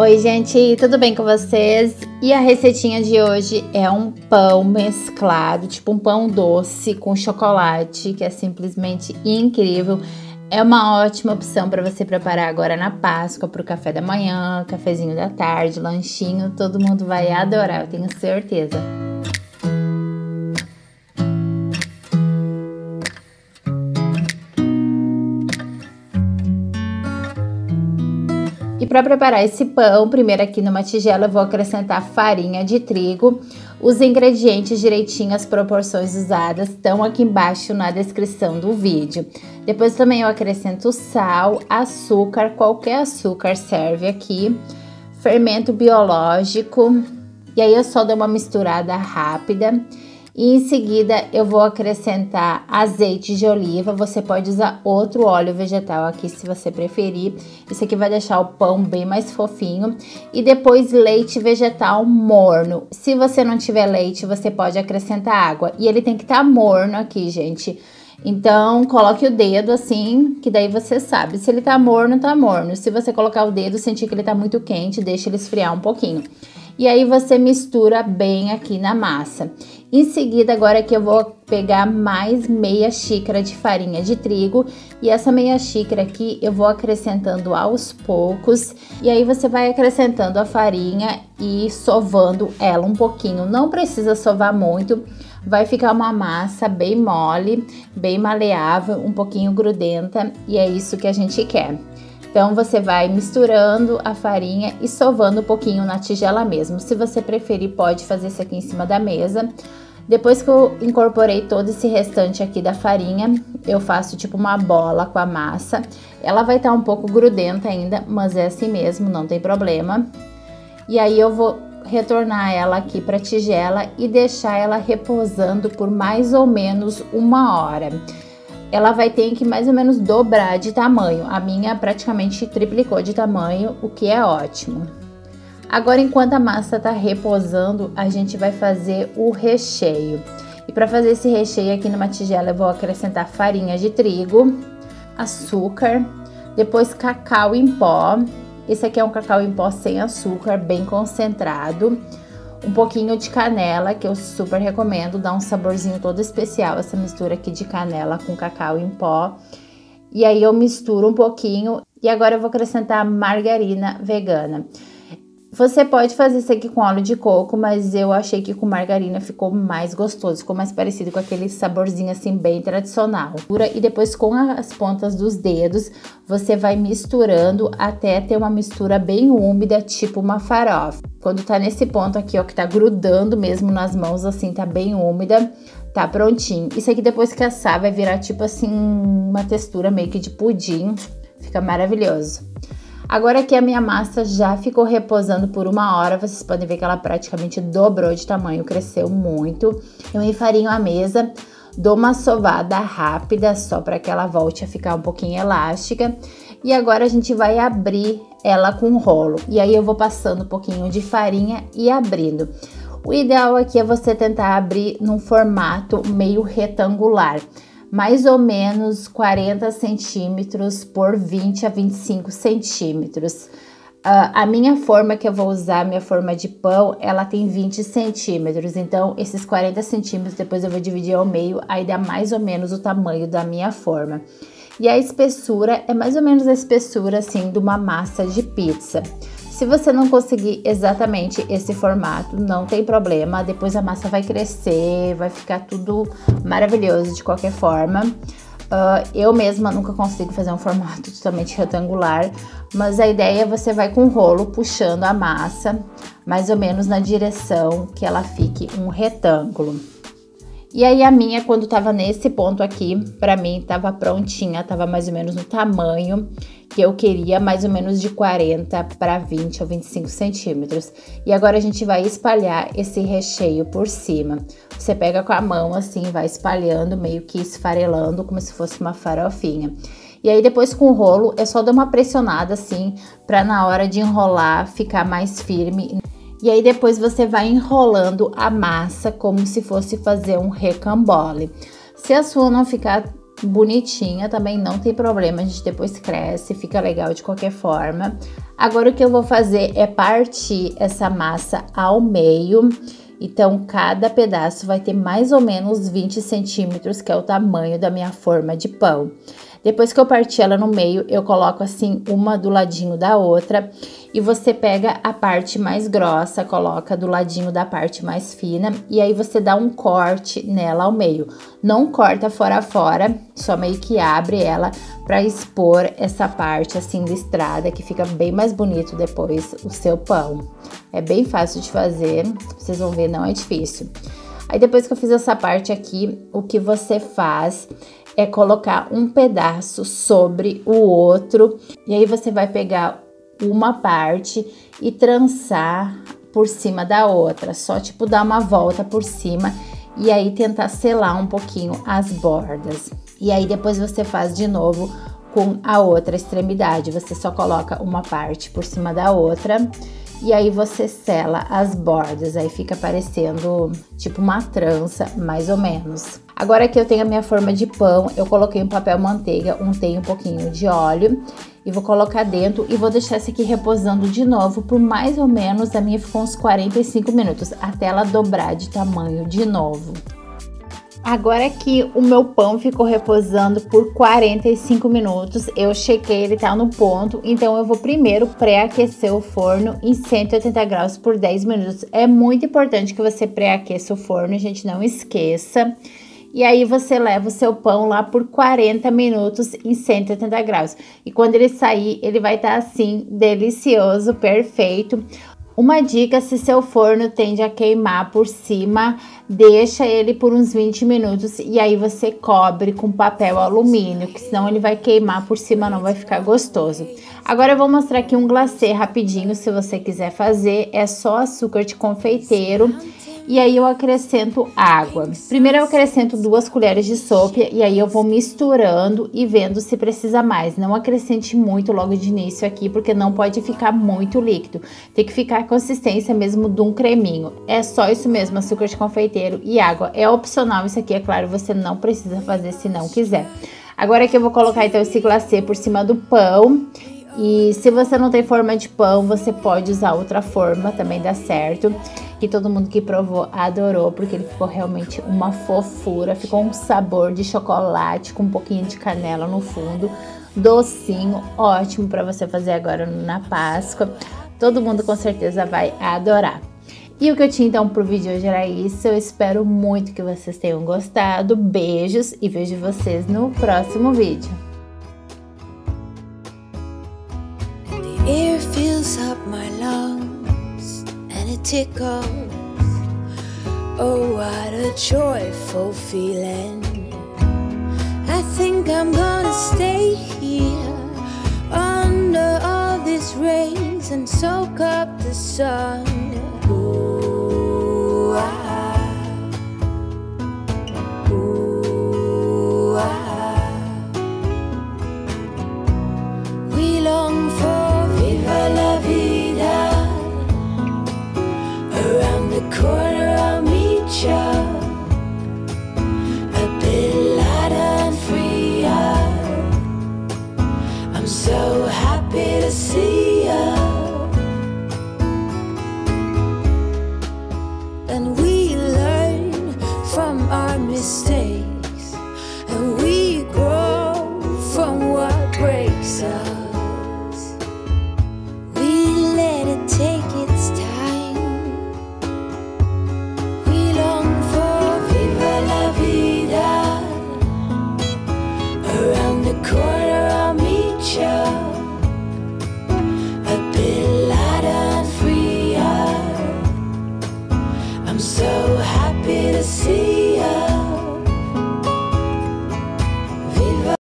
Oi gente, tudo bem com vocês? E a receitinha de hoje é um pão mesclado, tipo um pão doce com chocolate, que é simplesmente incrível. É uma ótima opção para você preparar agora na Páscoa, para o café da manhã, cafezinho da tarde, lanchinho, todo mundo vai adorar, eu tenho certeza. E para preparar esse pão, primeiro aqui numa tigela eu vou acrescentar farinha de trigo. Os ingredientes direitinho, as proporções usadas estão aqui embaixo na descrição do vídeo. Depois também eu acrescento sal, açúcar, qualquer açúcar serve aqui, fermento biológico. E aí eu só dou uma misturada rápida. E em seguida eu vou acrescentar azeite de oliva, você pode usar outro óleo vegetal aqui se você preferir. Isso aqui vai deixar o pão bem mais fofinho. E depois leite vegetal morno. Se você não tiver leite, você pode acrescentar água. E ele tem que estar morno aqui, gente. Então, coloque o dedo assim, que daí você sabe. Se ele tá morno, tá morno. Se você colocar o dedo, sentir que ele tá muito quente, deixa ele esfriar um pouquinho. E aí você mistura bem aqui na massa. Em seguida, agora aqui eu vou pegar mais meia xícara de farinha de trigo. E essa meia xícara aqui eu vou acrescentando aos poucos. E aí você vai acrescentando a farinha e sovando ela um pouquinho. Não precisa sovar muito. Vai ficar uma massa bem mole, bem maleável, um pouquinho grudenta. E é isso que a gente quer. Então, você vai misturando a farinha e sovando um pouquinho na tigela mesmo. Se você preferir, pode fazer isso aqui em cima da mesa. Depois que eu incorporei todo esse restante aqui da farinha, eu faço tipo uma bola com a massa. Ela vai estar um pouco grudenta ainda, mas é assim mesmo, não tem problema. E aí eu vou retornar ela aqui para a tigela e deixar ela repousando por mais ou menos 1 hora. Ela vai ter que mais ou menos dobrar de tamanho. A minha praticamente triplicou de tamanho, o que é ótimo. Agora, enquanto a massa tá repousando, a gente vai fazer o recheio. E para fazer esse recheio aqui numa tigela, eu vou acrescentar farinha de trigo, açúcar, depois cacau em pó. Esse aqui é um cacau em pó sem açúcar, bem concentrado. Um pouquinho de canela, que eu super recomendo, dá um saborzinho todo especial essa mistura aqui de canela com cacau em pó. E aí eu misturo um pouquinho e agora eu vou acrescentar margarina vegana. Você pode fazer isso aqui com óleo de coco, mas eu achei que com margarina ficou mais gostoso, ficou mais parecido com aquele saborzinho assim bem tradicional. E depois com as pontas dos dedos, você vai misturando até ter uma mistura bem úmida, tipo uma farofa. Quando tá nesse ponto aqui, ó, que tá grudando mesmo nas mãos, assim, tá bem úmida, tá prontinho. Isso aqui depois que assar vai virar tipo assim, uma textura meio que de pudim, fica maravilhoso. Agora que a minha massa já ficou repousando por 1 hora, vocês podem ver que ela praticamente dobrou de tamanho, cresceu muito. Eu enfarinho a mesa, dou uma sovada rápida, só para que ela volte a ficar um pouquinho elástica. E agora a gente vai abrir ela com rolo. E aí eu vou passando um pouquinho de farinha e abrindo. O ideal aqui é você tentar abrir num formato meio retangular. Mais ou menos 40 centímetros por 20 a 25 centímetros. A minha forma que eu vou usar, minha forma de pão, ela tem 20 centímetros. Então, esses 40 centímetros depois eu vou dividir ao meio, aí dá mais ou menos o tamanho da minha forma. E a espessura é mais ou menos a espessura, assim, de uma massa de pizza. Se você não conseguir exatamente esse formato, não tem problema. Depois a massa vai crescer, vai ficar tudo maravilhoso de qualquer forma. Eu mesma nunca consigo fazer um formato totalmente retangular, mas a ideia é você vai com o rolo puxando a massa, mais ou menos na direção que ela fique um retângulo. E aí a minha, quando tava nesse ponto aqui, pra mim tava prontinha, tava mais ou menos no tamanho que eu queria, mais ou menos de 40 para 20 ou 25 centímetros. E agora a gente vai espalhar esse recheio por cima. Você pega com a mão assim, vai espalhando, meio que esfarelando, como se fosse uma farofinha. E aí depois com o rolo é só dar uma pressionada assim, pra na hora de enrolar ficar mais firme. E aí depois você vai enrolando a massa como se fosse fazer um rocambole. Se a sua não ficar bonitinha, também não tem problema, a gente depois cresce, fica legal de qualquer forma. Agora o que eu vou fazer é partir essa massa ao meio. Então, cada pedaço vai ter mais ou menos 20 centímetros, que é o tamanho da minha forma de pão. Depois que eu parti ela no meio, eu coloco assim uma do ladinho da outra e você pega a parte mais grossa, coloca do ladinho da parte mais fina e aí você dá um corte nela ao meio. Não corta fora a fora, só meio que abre ela para expor essa parte assim listrada, que fica bem mais bonito depois o seu pão. É bem fácil de fazer, vocês vão ver, não é difícil. Aí depois que eu fiz essa parte aqui, o que você faz é colocar um pedaço sobre o outro e aí você vai pegar uma parte e trançar por cima da outra, só tipo dar uma volta por cima e aí tentar selar um pouquinho as bordas. E aí depois você faz de novo com a outra extremidade, você só coloca uma parte por cima da outra e aí você sela as bordas, aí fica parecendo tipo uma trança, mais ou menos. Agora que eu tenho a minha forma de pão, eu coloquei um papel manteiga, untei um pouquinho de óleo e vou colocar dentro e vou deixar esse aqui reposando de novo por mais ou menos, a minha ficou uns 45 minutos, até ela dobrar de tamanho de novo. Agora que o meu pão ficou reposando por 45 minutos, eu chequei, ele tá no ponto, então eu vou primeiro pré-aquecer o forno em 180 graus por 10 minutos. É muito importante que você pré-aqueça o forno, gente, não esqueça. E aí você leva o seu pão lá por 40 minutos em 180 graus. E quando ele sair, ele vai estar assim, delicioso, perfeito. Uma dica, se seu forno tende a queimar por cima, deixa ele por uns 20 minutos e aí você cobre com papel alumínio, que senão ele vai queimar por cima, não vai ficar gostoso. Agora eu vou mostrar aqui um glacê rapidinho, se você quiser fazer, é só açúcar de confeiteiro. E aí eu acrescento água. Primeiro eu acrescento 2 colheres de sopa e aí eu vou misturando e vendo se precisa mais. Não acrescente muito logo de início aqui, porque não pode ficar muito líquido. Tem que ficar a consistência mesmo de um creminho. É só isso mesmo, açúcar de confeiteiro e água. É opcional isso aqui, é claro, você não precisa fazer se não quiser. Agora aqui eu vou colocar então esse glacê por cima do pão. E se você não tem forma de pão, você pode usar outra forma, também dá certo. Que todo mundo que provou adorou, porque ele ficou realmente uma fofura. Ficou um sabor de chocolate com um pouquinho de canela no fundo. Docinho, ótimo para você fazer agora na Páscoa. Todo mundo com certeza vai adorar. E o que eu tinha então pro vídeo hoje era isso. Eu espero muito que vocês tenham gostado. Beijos e vejo vocês no próximo vídeo. Air fills up my lungs and it tickles. Oh, what a joyful feeling. I think I'm gonna stay here under all these rays and soak up the sun.